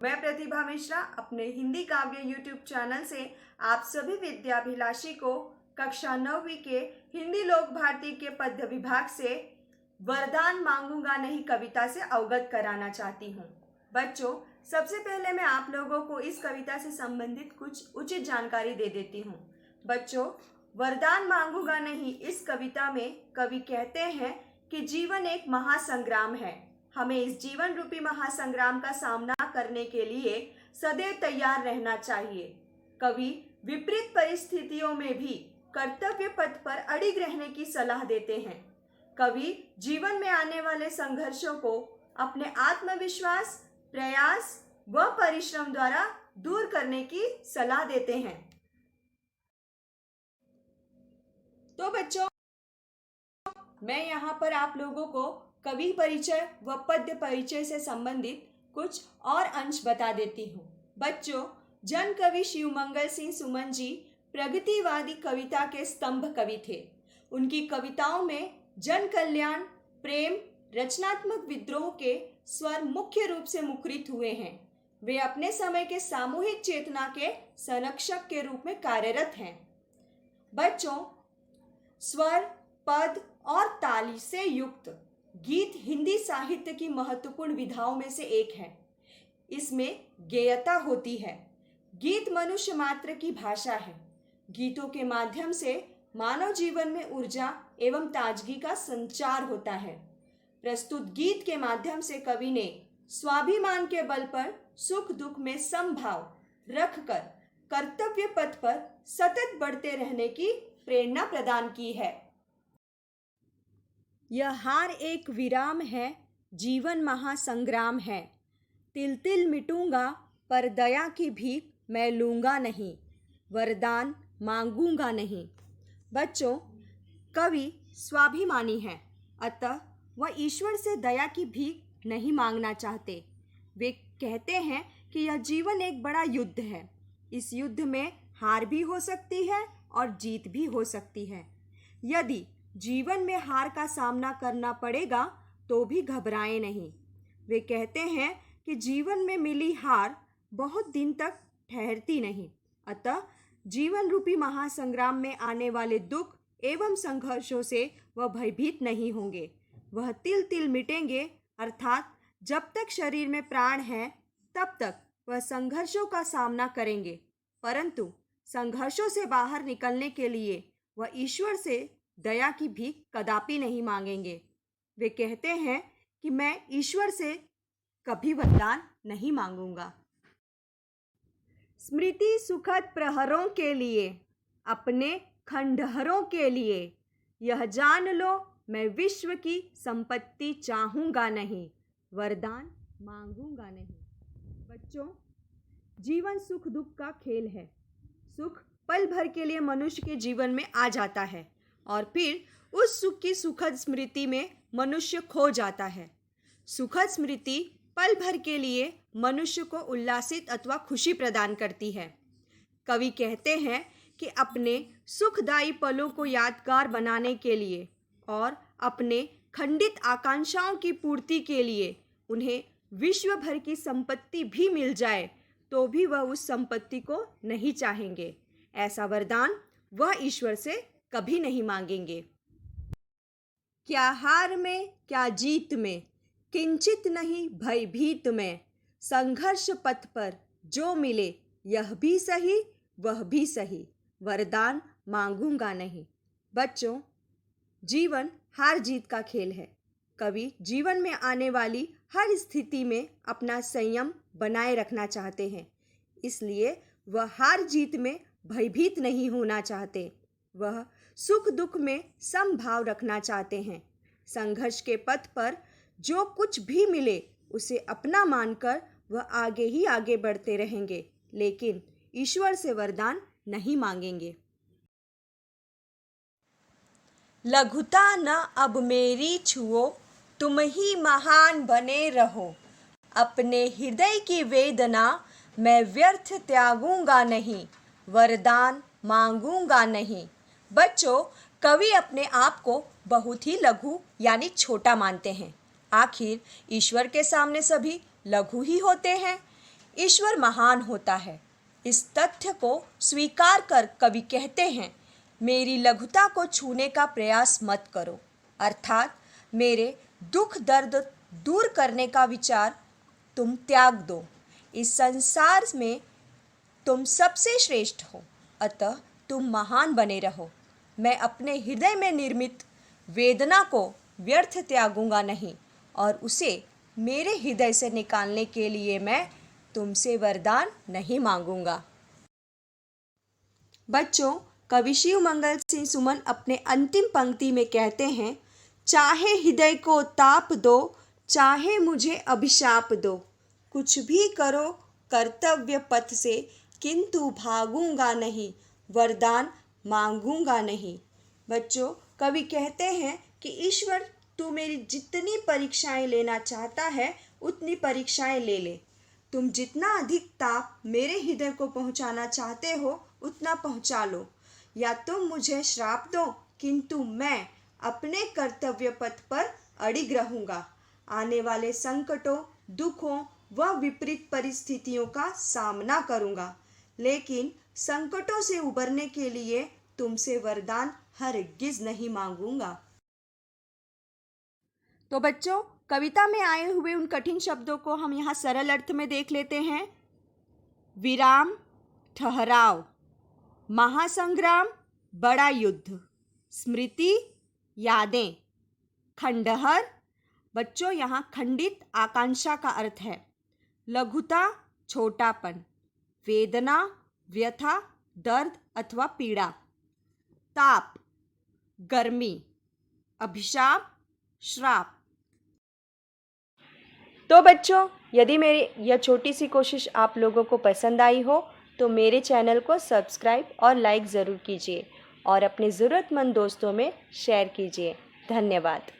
मैं प्रतिभा मिश्रा अपने हिंदी काव्य यूट्यूब चैनल से आप सभी विद्याभिलाषी को कक्षा 9वीं के हिंदी लोक भारती के पद्य विभाग से वरदान मांगूंगा नहीं कविता से अवगत कराना चाहती हूँ। बच्चों, सबसे पहले मैं आप लोगों को इस कविता से संबंधित कुछ उचित जानकारी दे देती हूँ। बच्चों, वरदान मांगूंगा नहीं इस कविता में कवि कहते हैं कि जीवन एक महासंग्राम है। हमें इस जीवन रूपी महासंग्राम का सामना करने के लिए सदैव तैयार रहना चाहिए। कवि विपरीत परिस्थितियों में भी कर्तव्य पथ पर अडिग रहने की सलाह देते हैं। कवि जीवन में आने वाले संघर्षों को अपने आत्मविश्वास, प्रयास व परिश्रम द्वारा दूर करने की सलाह देते हैं। तो बच्चों, मैं यहाँ पर आप लोगों को कवि परिचय व पद्य परिचय से संबंधित कुछ और अंश बता देती हूँ। बच्चों, जन कवि शिवमंगल सिंह सुमन जी प्रगतिवादी कविता के स्तंभ कवि थे। उनकी कविताओं में जन कल्याण, प्रेम, रचनात्मक विद्रोह के स्वर मुख्य रूप से मुखरित हुए हैं। वे अपने समय के सामूहिक चेतना के संरक्षक के रूप में कार्यरत हैं। बच्चों, स्वर, पद और ताली से युक्त गीत हिंदी साहित्य की महत्वपूर्ण विधाओं में से एक है। इसमें गेयता होती है। गीत मनुष्य मात्र की भाषा है। गीतों के माध्यम से मानव जीवन में ऊर्जा एवं ताजगी का संचार होता है। प्रस्तुत गीत के माध्यम से कवि ने स्वाभिमान के बल पर सुख दुख में समभाव रखकर कर्तव्य पथ पर सतत बढ़ते रहने की प्रेरणा प्रदान की है। यह हार एक विराम है, जीवन महासंग्राम है। तिल तिल मिटूंगा पर दया की भीख मैं लूंगा नहीं, वरदान मांगूंगा नहीं। बच्चों, कवि स्वाभिमानी है, अतः वह ईश्वर से दया की भीख नहीं मांगना चाहते। वे कहते हैं कि यह जीवन एक बड़ा युद्ध है। इस युद्ध में हार भी हो सकती है और जीत भी हो सकती है। यदि जीवन में हार का सामना करना पड़ेगा तो भी घबराएं नहीं। वे कहते हैं कि जीवन में मिली हार बहुत दिन तक ठहरती नहीं, अतः जीवन रूपी महासंग्राम में आने वाले दुख एवं संघर्षों से वह भयभीत नहीं होंगे। वह तिल तिल मिटेंगे, अर्थात जब तक शरीर में प्राण है तब तक वह संघर्षों का सामना करेंगे, परंतु संघर्षों से बाहर निकलने के लिए वह ईश्वर से दया की भीख कदापि नहीं मांगेंगे। वे कहते हैं कि मैं ईश्वर से कभी वरदान नहीं मांगूंगा। स्मृति सुखद प्रहरों के लिए, अपने खंडहरों के लिए, यह जान लो मैं विश्व की संपत्ति चाहूंगा नहीं, वरदान मांगूंगा नहीं। बच्चों, जीवन सुख दुख का खेल है। सुख पल भर के लिए मनुष्य के जीवन में आ जाता है और फिर उस सुख की सुखद स्मृति में मनुष्य खो जाता है। सुखद स्मृति पल भर के लिए मनुष्य को उल्लासित अथवा खुशी प्रदान करती है। कवि कहते हैं कि अपने सुखदायी पलों को यादगार बनाने के लिए और अपने खंडित आकांक्षाओं की पूर्ति के लिए उन्हें विश्व भर की संपत्ति भी मिल जाए तो भी वह उस संपत्ति को नहीं चाहेंगे। ऐसा वरदान वह ईश्वर से कभी नहीं मांगेंगे। क्या हार में क्या जीत में, किंचित नहीं भयभीत में, संघर्ष पथ पर जो मिले यह भी सही वह भी सही, वरदान मांगूंगा नहीं। बच्चों, जीवन हार जीत का खेल है। कवि जीवन में आने वाली हर स्थिति में अपना संयम बनाए रखना चाहते हैं, इसलिए वह हार जीत में भयभीत नहीं होना चाहते। वह सुख दुख में समभाव रखना चाहते हैं। संघर्ष के पथ पर जो कुछ भी मिले उसे अपना मानकर वह आगे ही आगे बढ़ते रहेंगे, लेकिन ईश्वर से वरदान नहीं मांगेंगे। लघुता न अब मेरी छुओ, तुम ही महान बने रहो, अपने हृदय की वेदना मैं व्यर्थ त्यागूंगा नहीं, वरदान मांगूंगा नहीं। बच्चों, कवि अपने आप को बहुत ही लघु यानी छोटा मानते हैं। आखिर ईश्वर के सामने सभी लघु ही होते हैं। ईश्वर महान होता है। इस तथ्य को स्वीकार कर कवि कहते हैं, मेरी लघुता को छूने का प्रयास मत करो, अर्थात मेरे दुख दर्द दूर करने का विचार तुम त्याग दो। इस संसार में तुम सबसे श्रेष्ठ हो, अतः तुम महान बने रहो। मैं अपने हृदय में निर्मित वेदना को व्यर्थ त्यागूंगा नहीं, और उसे मेरे हृदय से निकालने के लिए मैं तुमसे वरदान नहीं मांगूंगा। बच्चों, कवि शिव मंगल सिंह सुमन अपने अंतिम पंक्ति में कहते हैं, चाहे हृदय को ताप दो, चाहे मुझे अभिशाप दो, कुछ भी करो कर्तव्य पथ से, किंतु भागूंगा नहीं, वरदान मांगूंगा नहीं। बच्चों, कवि कहते हैं कि ईश्वर तू मेरी जितनी परीक्षाएं लेना चाहता है उतनी परीक्षाएं ले ले। तुम जितना अधिक ताप मेरे हृदय को पहुंचाना चाहते हो उतना पहुंचा लो, या तुम मुझे श्राप दो, किंतु मैं अपने कर्तव्य पथ पर अड़िग रहूंगा। आने वाले संकटों, दुखों व विपरीत परिस्थितियों का सामना करूंगा, लेकिन संकटों से उबरने के लिए तुमसे वरदान हरगिज नहीं मांगूंगा। तो बच्चों, कविता में आए हुए उन कठिन शब्दों को हम यहाँ सरल अर्थ में देख लेते हैं। विराम, ठहराव, महासंग्राम, बड़ा युद्ध, स्मृति, यादें, खंडहर। बच्चों, यहाँ खंडित आकांक्षा का अर्थ है। लघुता, छोटापन, वेदना, व्यथा, दर्द अथवा पीड़ा, ताप, गर्मी, अभिशाप, श्राप। तो बच्चों, यदि मेरी यह छोटी सी कोशिश आप लोगों को पसंद आई हो तो मेरे चैनल को सब्सक्राइब और लाइक ज़रूर कीजिए और अपने ज़रूरतमंद दोस्तों में शेयर कीजिए। धन्यवाद।